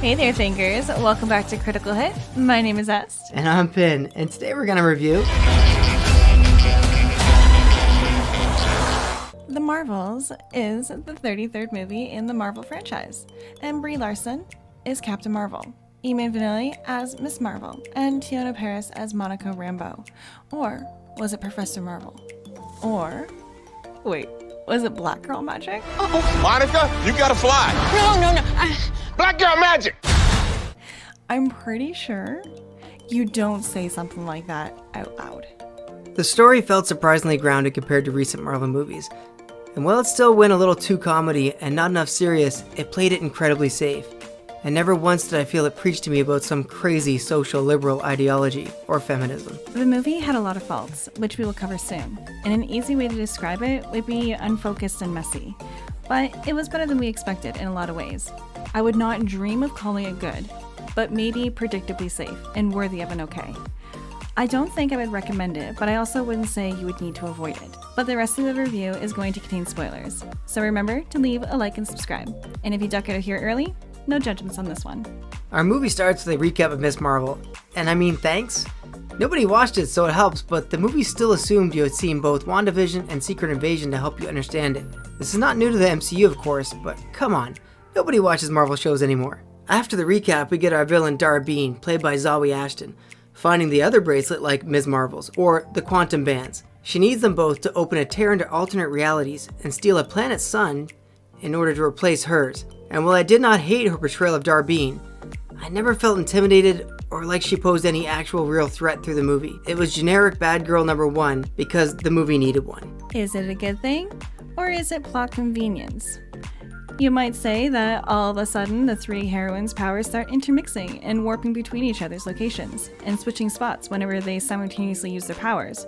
Hey there, thinkers. Welcome back to Critical Hit. My name is Est. And I'm Pin, and today we're going to review The Marvels is the 33rd movie in the Marvel franchise, and Brie Larson is Captain Marvel, Iman Vellani as Miss Marvel, and Teyonah Parris as Monica Rambeau. Or was it Professor Marvel? Or, wait, was it Black Girl Magic? Monica, you gotta fly. No. Black girl magic. I'm pretty sure you don't say something like that out loud. the story felt surprisingly grounded compared to recent Marvel movies. And while it still went a little too comedy and not enough serious, it played it incredibly safe. And never once did I feel it preached to me about some crazy social liberal ideology or feminism. The movie had a lot of faults, which we will cover soon, and an easy way to describe it would be unfocused and messy. But it was better than we expected in a lot of ways. I would not dream of calling it good, but maybe predictably safe and worthy of an okay. I don't think I would recommend it, but I also wouldn't say you would need to avoid it. But the rest of the review is going to contain spoilers, so remember to leave a like and subscribe. And if you duck out of here early, no judgments on this one. Our movie starts with a recap of Miss Marvel, and I mean thanks? Nobody watched it, so it helps, but the movie still assumed you had seen both WandaVision and Secret Invasion to help you understand it. This is not new to the MCU, of course, but come on, nobody watches Marvel shows anymore. After the recap, we get our villain Darbean, played by Zawe Ashton, finding the other bracelet like Ms. Marvel's, or the quantum bands. She needs them both to open a tear into alternate realities and steal a planet's sun in order to replace hers. And while I did not hate her portrayal of Darbean, I never felt intimidated or like she posed any actual real threat through the movie. It was generic bad girl number one because the movie needed one. Is it a good thing, or is it plot convenience? You might say that all of a sudden the three heroines' powers start intermixing and warping between each other's locations and switching spots whenever they simultaneously use their powers.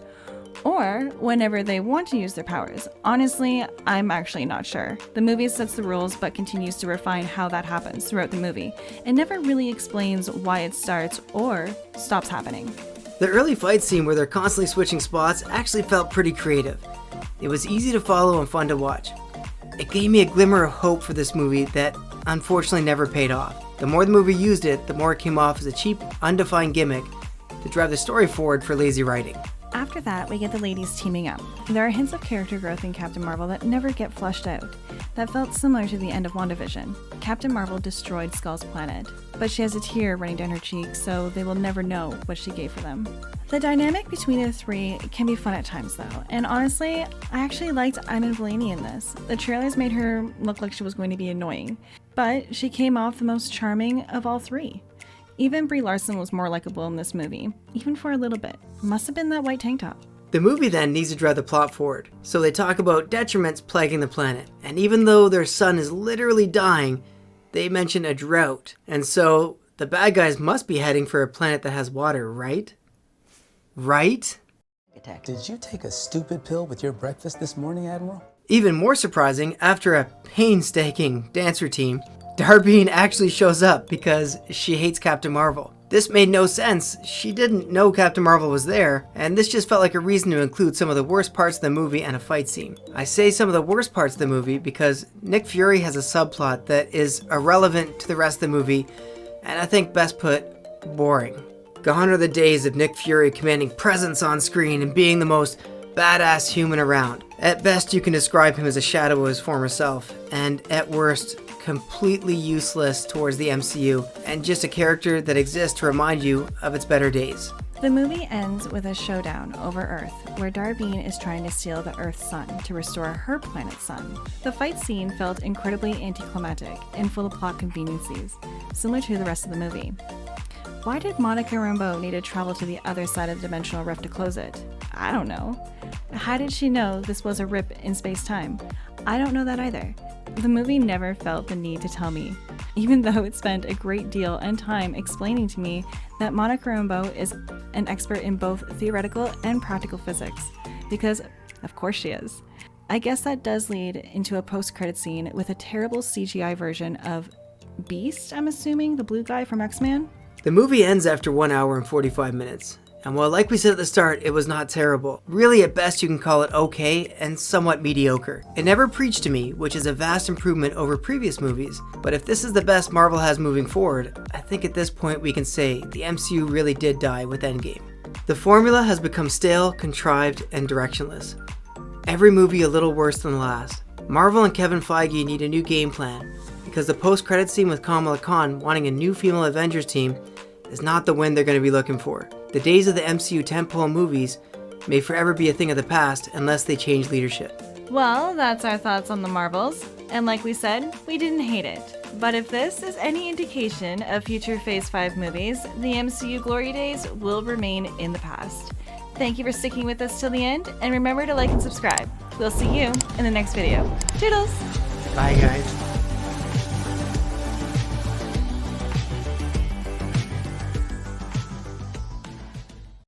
Or whenever they want to use their powers. Honestly, I'm actually not sure. The movie sets the rules but continues to refine how that happens throughout the movie, and never really explains why it starts or stops happening. The early fight scene where they're constantly switching spots actually felt pretty creative. It was easy to follow and fun to watch. It gave me a glimmer of hope for this movie that unfortunately never paid off. The more the movie used it, the more it came off as a cheap, undefined gimmick to drive the story forward for lazy writing. After that, we get the ladies teaming up. There are hints of character growth in Captain Marvel that never get fleshed out. That felt similar to the end of WandaVision. Captain Marvel destroyed Skull's planet, but she has a tear running down her cheek, so they will never know what she gave for them. The dynamic between the three can be fun at times though, and honestly, I actually liked Iman Vellani in this. The trailers made her look like she was going to be annoying, but she came off the most charming of all three. Even Brie Larson was more likable in this movie, even for a little bit. Must have been that white tank top. The movie then needs to drive the plot forward, so they talk about detriments plaguing the planet. And even though their sun is literally dying, they mention a drought. And so the bad guys must be heading for a planet that has water, right? Right? Did you take a stupid pill with your breakfast this morning, Admiral? Even more surprising, after a painstaking dance routine, Darbean actually shows up because she hates Captain Marvel. This made no sense. She didn't know Captain Marvel was there, and this just felt like a reason to include some of the worst parts of the movie and a fight scene. I say some of the worst parts of the movie because Nick Fury has a subplot that is irrelevant to the rest of the movie, and I think best put, boring. Gone are the days of Nick Fury commanding presence on screen and being the most badass human around. At best, you can describe him as a shadow of his former self, and at worst, completely useless towards the MCU, and just a character that exists to remind you of its better days. The movie ends with a showdown over Earth, where Darbean is trying to steal the Earth's sun to restore her planet's sun. The fight scene felt incredibly anticlimactic and full of plot conveniences, similar to the rest of the movie. Why did Monica Rambeau need to travel to the other side of the dimensional rift to close it? I don't know. How did she know this was a rip in space-time? I don't know that either. The movie never felt the need to tell me, even though it spent a great deal and time explaining to me that Monica Rambeau is an expert in both theoretical and practical physics, because of course she is. I guess that does lead into a post-credit scene with a terrible CGI version of Beast, I'm assuming, the blue guy from X-Men? The movie ends after 1 hour and 45 minutes, And while like we said at the start, it was not terrible, really at best you can call it okay and somewhat mediocre. It never preached to me, which is a vast improvement over previous movies, but if this is the best Marvel has moving forward, I think at this point we can say the MCU really did die with Endgame. The formula has become stale, contrived, and directionless. Every movie a little worse than the last. Marvel and Kevin Feige need a new game plan, because the post-credit scene with Kamala Khan wanting a new female Avengers team is not the win they're going to be looking for. The days of the MCU tentpole movies may forever be a thing of the past unless they change leadership. Well, that's our thoughts on the Marvels, and like we said, we didn't hate it. But if this is any indication of future Phase 5 movies, the MCU glory days will remain in the past. Thank you for sticking with us till the end, and remember to like and subscribe. We'll see you in the next video. Toodles! Bye guys.